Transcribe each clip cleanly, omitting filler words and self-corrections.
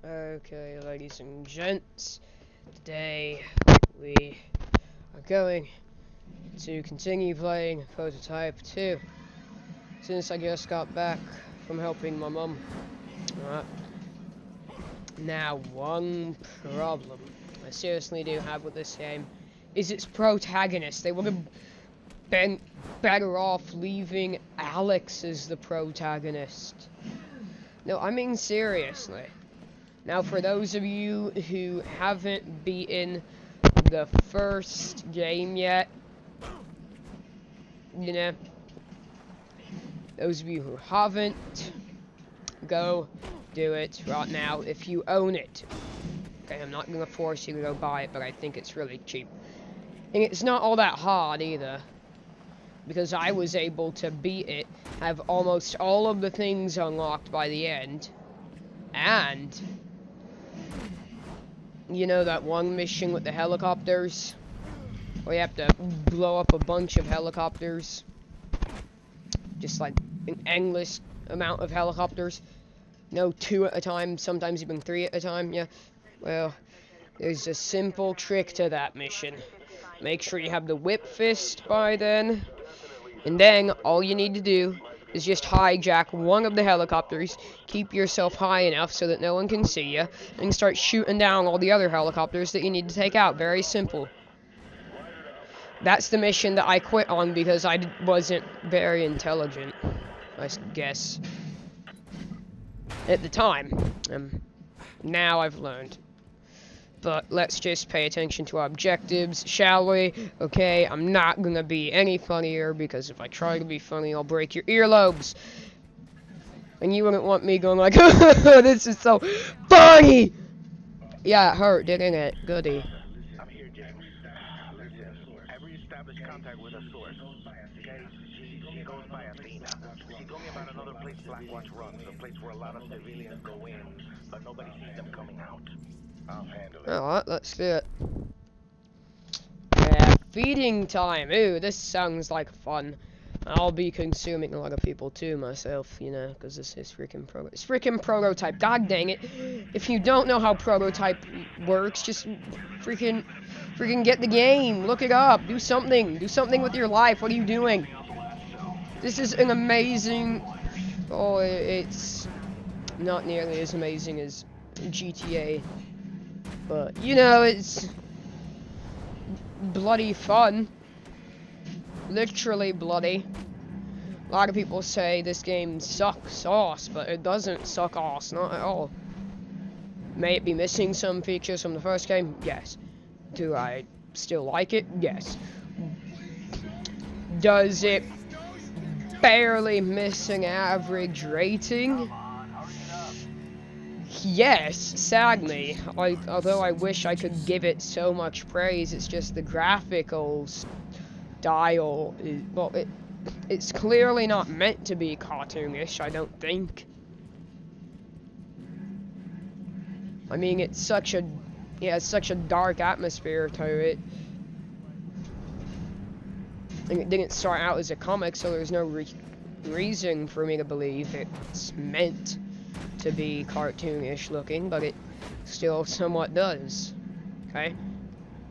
Okay, ladies and gents, today we are going to continue playing Prototype 2, since I just got back from helping my mum. Alright. Now, one problem I seriously do have with this game is its protagonist. They would have been better off leaving Alex as the protagonist. No, I mean seriously. Now, for those of you who haven't beaten the first game yet, you know, those of you who haven't, go do it right now if you own it. Okay, I'm not gonna force you to go buy it, but I think it's really cheap. And it's not all that hard either, because I was able to beat it, have almost all of the things unlocked by the end, and you know that one mission with the helicopters? Where you have to blow up a bunch of helicopters? Just like an endless amount of helicopters. No, 2 at a time, sometimes even 3 at a time, yeah. Well, there's a simple trick to that mission. Make sure you have the whip fist by then. And then, all you need to do is just hijack one of the helicopters, keep yourself high enough so that no one can see you, and start shooting down all the other helicopters that you need to take out. Very simple. That's the mission that I quit on because I wasn't very intelligent, I guess, at the time. Now I've learned. But let's just pay attention to our objectives, shall we? Okay, I'm not gonna be any funnier, because if I try to be funny, I'll break your earlobes. And you wouldn't want me going like, this is so funny! Yeah, it hurt, didn't it? Goody. I'm here, James. Listen, every established contact with a source. Okay? She goes by Athena. She told me about another place Blackwatch runs, a place where a lot of civilians go in, but nobody sees them coming out. I'll handle it. Alright, let's do it. Yeah, feeding time. Ooh, this sounds like fun. I'll be consuming a lot of people too myself, you know, because this is freaking Prototype. God dang it. If you don't know how Prototype works, just freaking get the game. Look it up. Do something. Do something with your life. What are you doing? This is an amazing... Oh, it's not nearly as amazing as GTA. But, you know, it's bloody fun. Literally bloody. A lot of people say this game sucks ass, but it doesn't suck ass, not at all. May it be missing some features from the first game? Yes. Do I still like it? Yes. Does it barely miss an average rating? Yes, sadly. Although I wish I could give it so much praise, it's just the graphical style is, well, it's clearly not meant to be cartoonish, I don't think. I mean, it's such a dark atmosphere to it. And it didn't start out as a comic, so there's no reason for me to believe it's meant to be cartoonish looking, but it still somewhat does. Okay?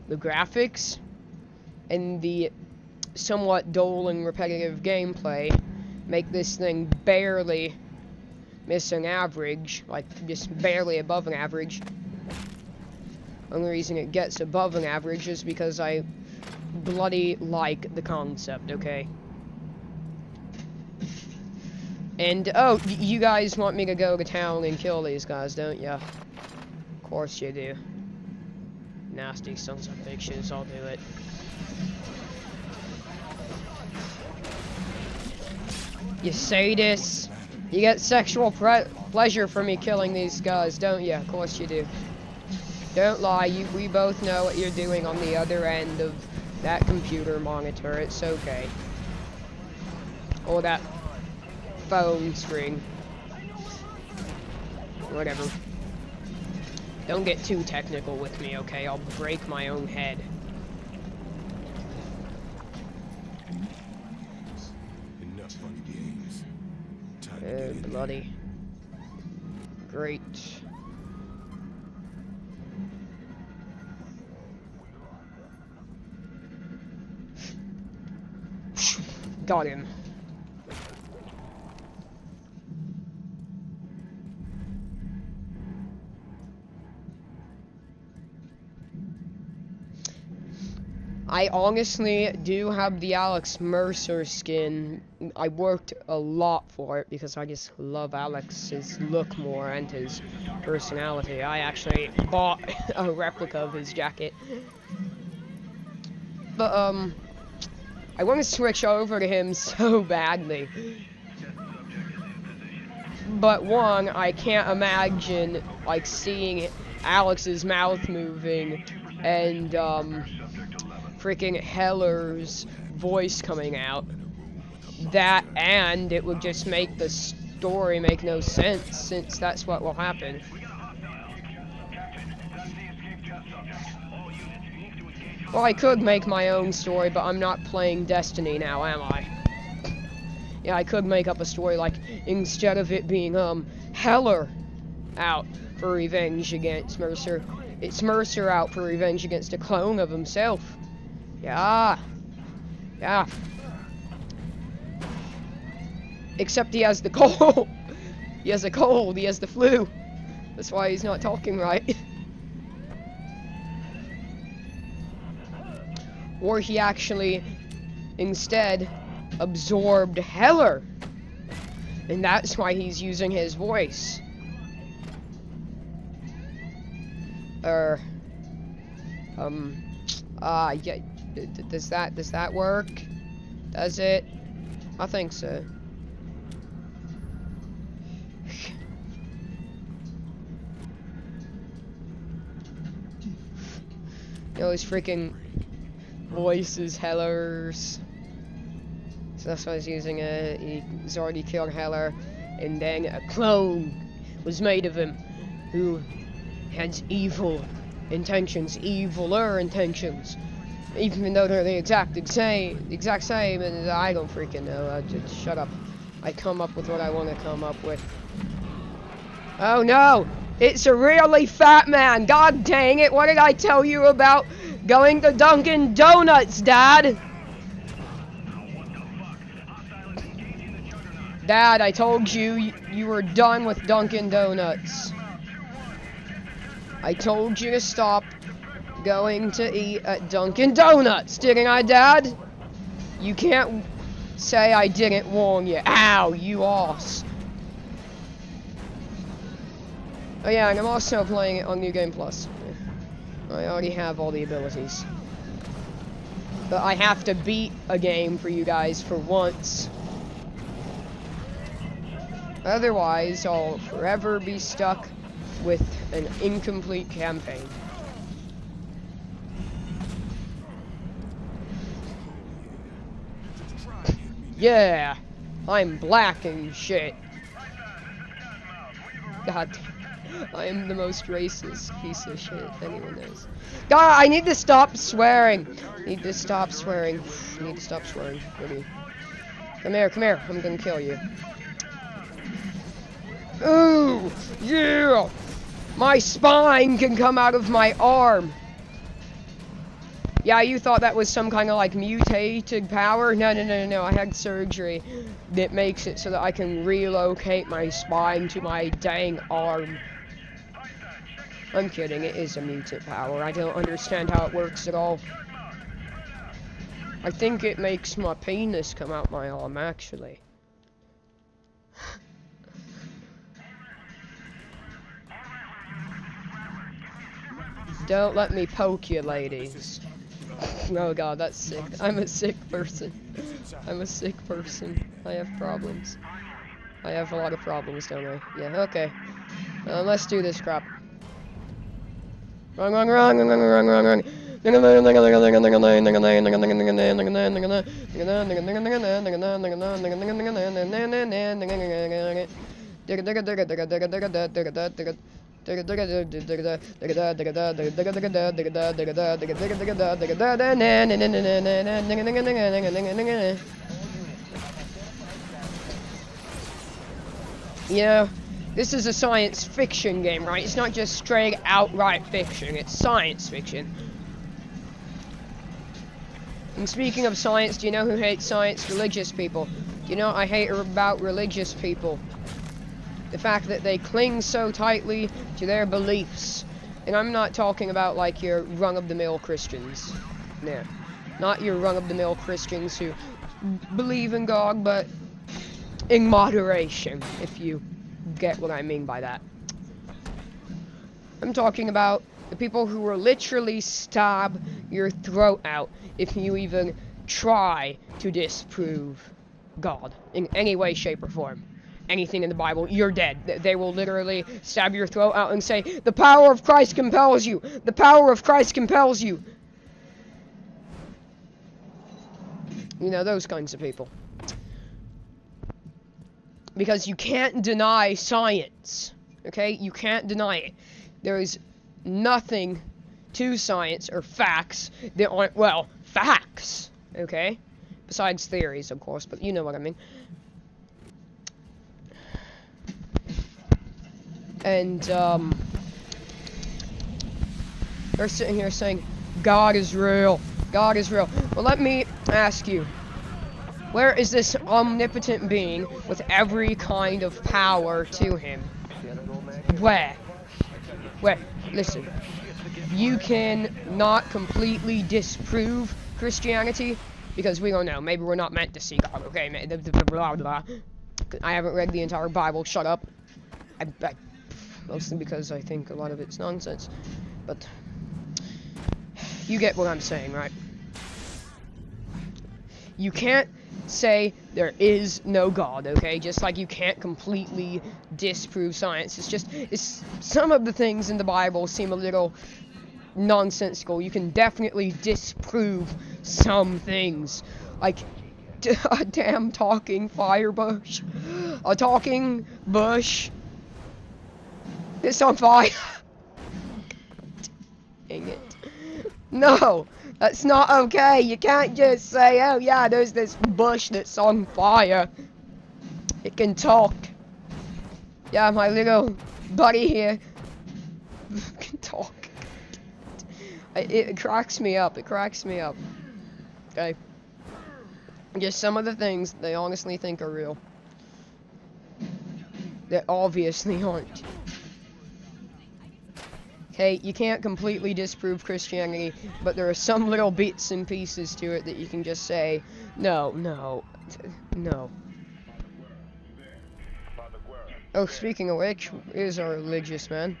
The graphics and the somewhat dull and repetitive gameplay make this thing barely miss an average, like just barely above an average. Only reason it gets above an average is because I bloody like the concept, okay? And, oh, you guys want me to go to town and kill these guys, don't ya? Of course you do. Nasty sons of bitches, I'll do it. You sadist. You get sexual pleasure from me killing these guys, don't ya? Of course you do. Don't lie, we both know what you're doing on the other end of that computer monitor, it's okay. Or that phone screen. Whatever. Don't get too technical with me, okay? I'll break my own head. Enough fun games. Bloody. Great. Got him. I honestly do have the Alex Mercer skin. I worked a lot for it because I just love Alex's look more and his personality. I actually bought a replica of his jacket. But, I want to switch over to him so badly. But one, I can't imagine, like, seeing Alex's mouth moving and, freaking Heller's voice coming out. That, and it would just make the story make no sense, since that's what will happen. Well, I could make my own story, but I'm not playing Destiny now, am I? Yeah, I could make up a story, like, instead of it being, Heller out for revenge against Mercer, it's Mercer out for revenge against a clone of himself. Yeah. Yeah. Except he has the cold. He has a cold, he has the flu. That's why he's not talking right. Or he actually, instead, absorbed Heller. And that's why he's using his voice. Yeah, does that work? Does it? I think so. Those freaking voices, Heller's. So that's why I was using he's already killed Heller, and then a clone was made of him who has evil intentions, eviler intentions. Even though they're the exact same, and I don't freaking know. Just shut up. I come up with what I want to come up with. Oh no! It's a really fat man! God dang it! What did I tell you about going to Dunkin' Donuts, Dad? Dad, I told you you were done with Dunkin' Donuts. I told you to stop going to eat at Dunkin' Donuts, didn't I, Dad? You can't say I didn't warn you. Ow, you ass. Oh yeah, and I'm also playing it on New Game Plus. I already have all the abilities. But I have to beat a game for you guys for once. Otherwise, I'll forever be stuck with an incomplete campaign. Yeah, I'm black and shit. God, I am the most racist piece of shit anyone knows. God, I need to stop swearing. Need to stop swearing. Need to stop swearing. Really. Come here, I'm gonna kill you. Ooh, yeah! My spine can come out of my arm. Yeah, you thought that was some kind of like mutated power? No. I had surgery that makes it so that I can relocate my spine to my dang arm. I'm kidding, it is a mutant power. I don't understand how it works at all. I think it makes my penis come out my arm, actually. Don't let me poke you, ladies. Oh god, that's sick. I'm a sick person. I'm a sick person. I have problems. I have a lot of problems, don't I? Yeah, okay. Let's do this crap. Run. You know, this is a science fiction game, right? It's not just straight outright fiction, it's science fiction. And speaking of science, do you know who hates science? Religious people. Do you know what I hate about religious people? The fact that they cling so tightly to their beliefs. And I'm not talking about like your run-of-the-mill Christians. No. Not your run-of-the-mill Christians who believe in God, but in moderation, if you get what I mean by that. I'm talking about the people who will literally stab your throat out if you even try to disprove God in any way, shape, or form. Anything in the Bible, you're dead. They will literally stab your throat out and say, the power of Christ compels you! The power of Christ compels you! You know, those kinds of people. Because you can't deny science. Okay? You can't deny it. There is nothing to science or facts that aren't, well, facts. Okay? Besides theories, of course, but you know what I mean. And, they're sitting here saying, God is real. God is real. Well, let me ask you. Where is this omnipotent being with every kind of power to him? Where? Where? Listen. You can not completely disprove Christianity because we don't know. Maybe we're not meant to see God, okay? Blah, blah. I haven't read the entire Bible. Shut up. Mostly because I think a lot of it's nonsense. But you get what I'm saying, right? You can't say there is no God, okay? Just like you can't completely disprove science. It's some of the things in the Bible seem a little nonsensical. You can definitely disprove some things. Like a damn talking fire bush. A talking bush. It's on fire. Dang it. No, that's not okay. You can't just say, oh yeah, there's this bush that's on fire. It can talk. Yeah, my little buddy here can talk. It cracks me up. It cracks me up. Okay. Just some of the things they honestly think are real. That obviously aren't. Okay, you can't completely disprove Christianity, but there are some little bits and pieces to it that you can just say, no. Oh, speaking of which, here's our religious man.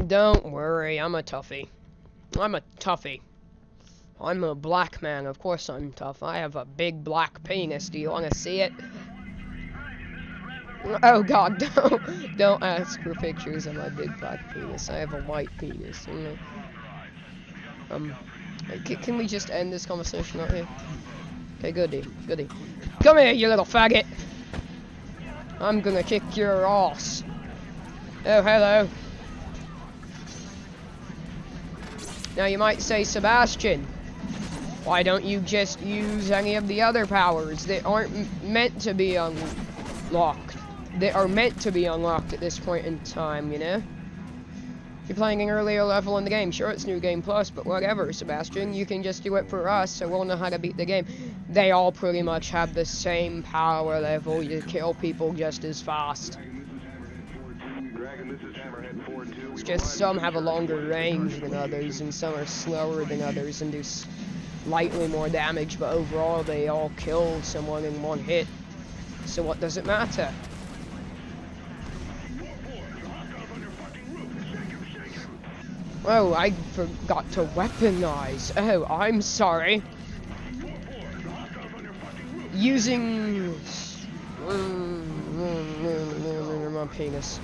Don't worry, I'm a toughie. I'm a toughie. I'm a black man, of course I'm tough. I have a big black penis. Do you want to see it? Oh god, don't ask for pictures of my big black penis. I have a white penis, you know. Can we just end this conversation right here? Okay, goody. Come here, you little faggot! I'm gonna kick your ass. Oh, hello. Now you might say, Sebastian, why don't you just use any of the other powers that aren't meant to be unlocked? That are meant to be unlocked at this point in time, you know? If you're playing an earlier level in the game, sure, it's New Game Plus, but whatever, Sebastian, you can just do it for us, so we'll know how to beat the game. They all pretty much have the same power level. You kill people just as fast. It's just some have a longer range than others, and some are slower than others and do slightly more damage, but overall they all kill someone in one hit. So what does it matter? Oh, I forgot to weaponize. Oh, I'm sorry. Using my penis.